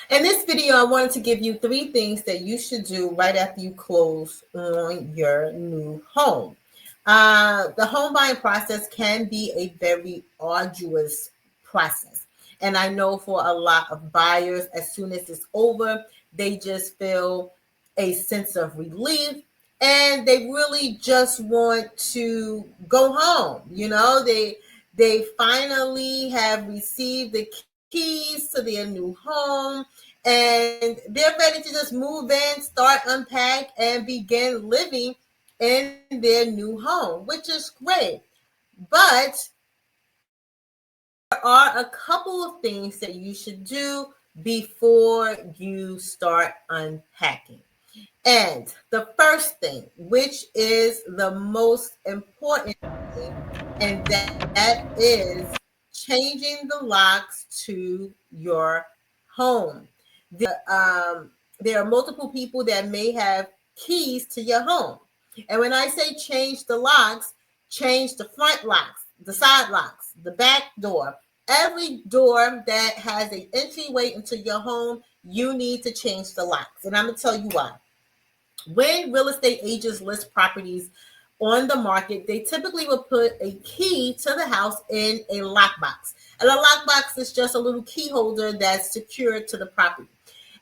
In this video, I wanted to give you 3 things that you should do right after you close on your new home. The home buying process can be a very arduous process. And I know for a lot of buyers, as soon as it's over, they just feel a sense of relief and they really just want to go home. They finally have received the keys to their new home and they're ready to just move in, start unpack, and begin living in their new home, which is great. But there are a couple of things that you should do before you start unpacking. And the first thing, which is the most important thing, and that is changing the locks to your home. There are multiple people that may have keys to your home. And when I say change the locks, change the front locks, the side locks, the back door. Every door that has an entryway into your home, you need to change the locks. And I'm going to tell you why. When real estate agents list properties on the market, they typically will put a key to the house in a lockbox. And a lockbox is just a little key holder that's secured to the property.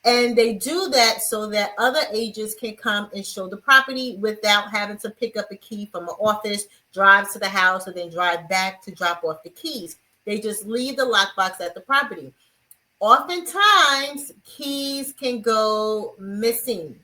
And they do that so that other agents can come and show the property without having to pick up a key from an office, drive to the house, and then drive back to drop off the keys. They just leave the lockbox at the property. Oftentimes, keys can go missing.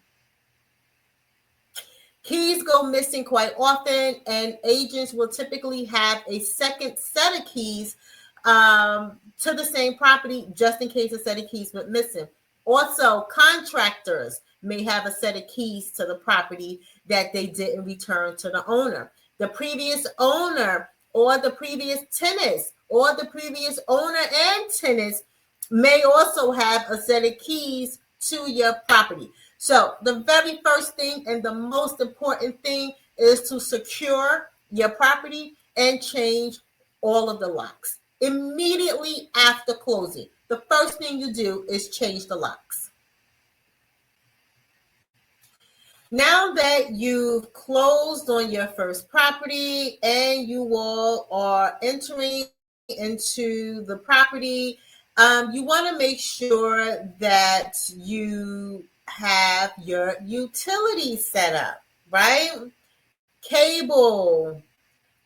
Keys go missing quite often, and agents will typically have a second set of keys to the same property just in case a set of keys went missing. Also, contractors may have a set of keys to the property that they didn't return to the owner. The previous owner or the previous tenants or the previous owner and tenants may also have a set of keys to your property. So the very first thing and the most important thing is to secure your property and change all of the locks. Immediately after closing, the first thing you do is change the locks. Now that you've closed on your first property and you all are entering into the property, you want to make sure that you have your utilities set up, right? Cable,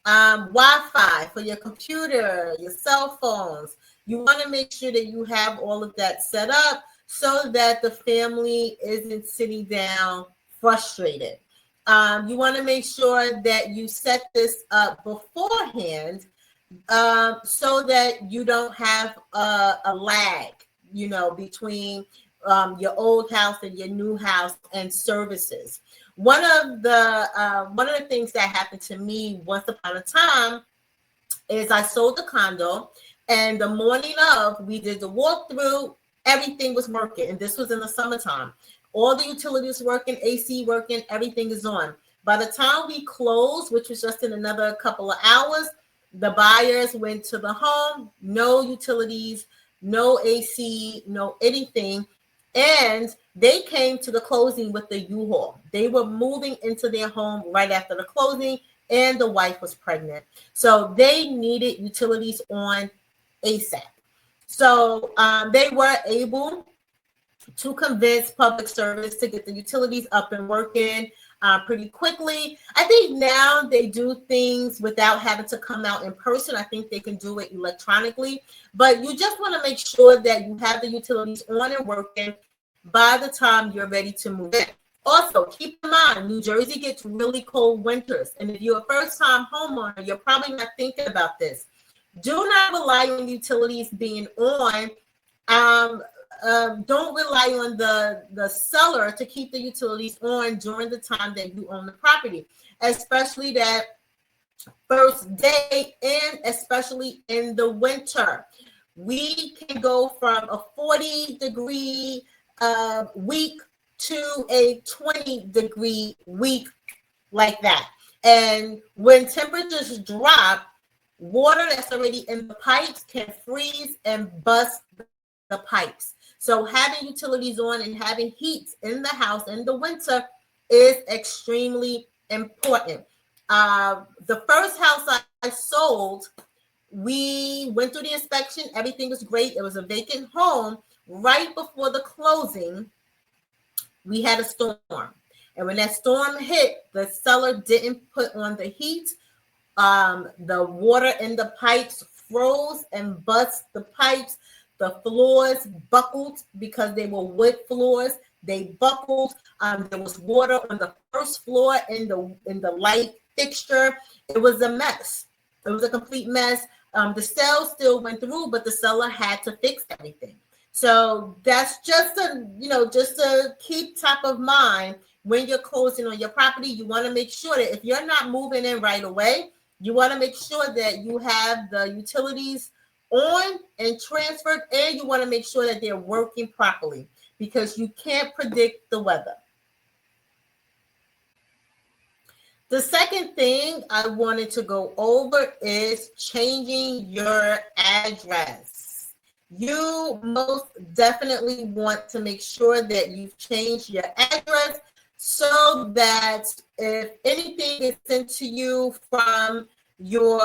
Wi-Fi for your computer, your cell phones. You want to make sure that you have all of that set up so that the family isn't sitting down frustrated. You want to make sure that you set this up beforehand so that you don't have a lag, between your old house and your new house and services. One of the things that happened to me once upon a time is I sold the condo, and the morning of, we did the walkthrough. Everything was working, and this was in the summertime. All the utilities working, AC working, everything is on. By the time we closed, which was just in another couple of hours, the buyers went to the home, no utilities, no AC, no anything. And they came to the closing with the U-Haul. They were moving into their home right after the closing, and the wife was pregnant. So they needed utilities on ASAP. So they were able to convince public service to get the utilities up and working pretty quickly. I think now they do things without having to come out in person. I think they can do it electronically, but you just want to make sure that you have the utilities on and working by the time you're ready to move in. Also, keep in mind, New Jersey gets really cold winters, and if you're a first-time homeowner, you're probably not thinking about this. Do not rely on utilities being on. Don't rely on the seller to keep the utilities on during the time that you own the property, especially that first day and especially in the winter. We can go from a 40-degree week to a 20-degree week like that. And when temperatures drop, water that's already in the pipes can freeze and bust the pipes. So having utilities on and having heat in the house in the winter is extremely important. The first house I sold, we went through the inspection. Everything was great. It was a vacant home. Right before the closing, we had a storm. And when that storm hit, the seller didn't put on the heat. The water in the pipes froze and bust the pipes. The floors buckled because they were wood floors. They buckled. There was water on the first floor in the light fixture. It was a mess. It was a complete mess. The sale still went through, but the seller had to fix everything. So that's just to keep top of mind when you're closing on your property. You want to make sure that if you're not moving in right away, you want to make sure that you have the utilities on and transferred, and you want to make sure that they're working properly because you can't predict the weather. The second thing I wanted to go over is changing your address. You most definitely want to make sure that you've changed your address so that if anything is sent to you from your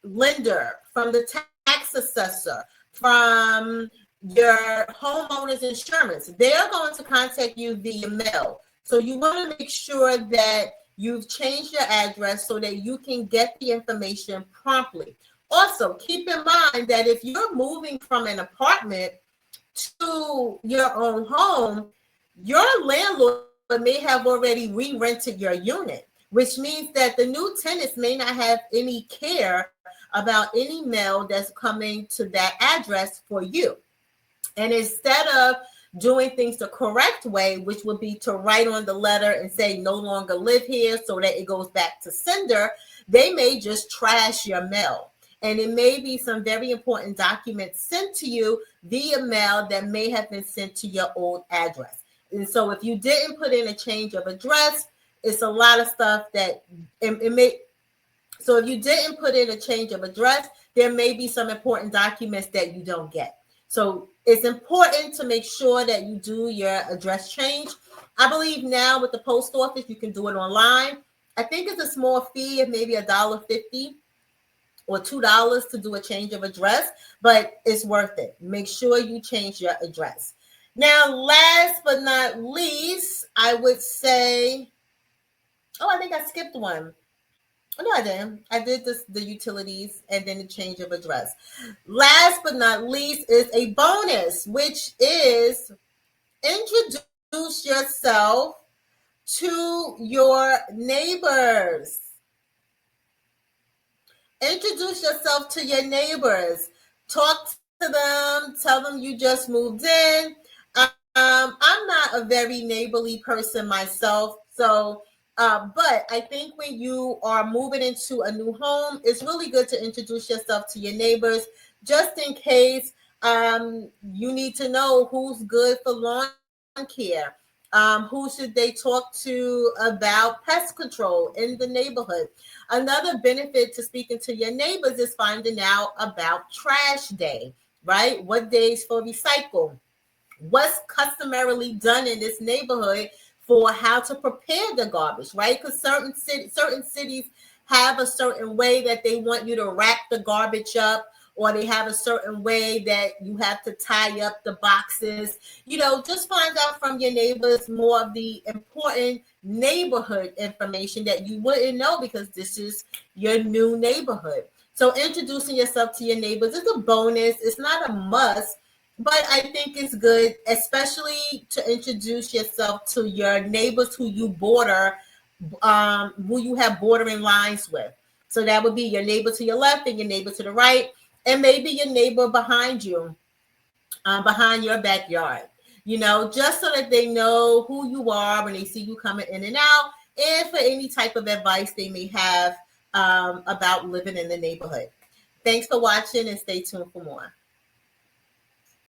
lender, from the tax assessor, from your homeowner's insurance, they are going to contact you via mail. So you want to make sure that you've changed your address so that you can get the information promptly. Also, keep in mind that if you're moving from an apartment to your own home, your landlord may have already re-rented your unit, which means that the new tenants may not have any care about any mail that's coming to that address for you. And instead of doing things the correct way, which would be to write on the letter and say no longer live here so that it goes back to sender, they may just trash your mail. And it may be some very important documents sent to you via mail that may have been sent to your old address. And so if you didn't put in a change of address, it's a lot of stuff that it may. So if you didn't put in a change of address, there may be some important documents that you don't get. So it's important to make sure that you do your address change. I believe now with the post office, you can do it online. I think it's a small fee of maybe $1.50 or $2 to do a change of address, but it's worth it. Make sure you change your address. Now, last but not least, I would say, I think I skipped one. No, I didn't. I did the utilities and then the change of address. Last but not least is a bonus, which is introduce yourself to your neighbors. Introduce yourself to your neighbors. Talk to them. Tell them you just moved in. I'm not a very neighborly person myself, so but I think when you are moving into a new home, it's really good to introduce yourself to your neighbors, just in case you need to know who's good for lawn care. Who should they talk to about pest control in the neighborhood? Another benefit to speaking to your neighbors is finding out about trash day, right? What days for recycle? What's customarily done in this neighborhood for how to prepare the garbage, right? Because certain cities have a certain way that they want you to wrap the garbage up, or they have a certain way that you have to tie up the boxes. Just find out from your neighbors more of the important neighborhood information that you wouldn't know because this is your new neighborhood. So introducing yourself to your neighbors is a bonus. It's not a must, but I think it's good, especially to introduce yourself to your neighbors who you who you have bordering lines with. So that would be your neighbor to your left and your neighbor to the right, and maybe your neighbor behind you, behind your backyard, just so that they know who you are when they see you coming in and out, and for any type of advice they may have about living in the neighborhood. Thanks for watching and stay tuned for more.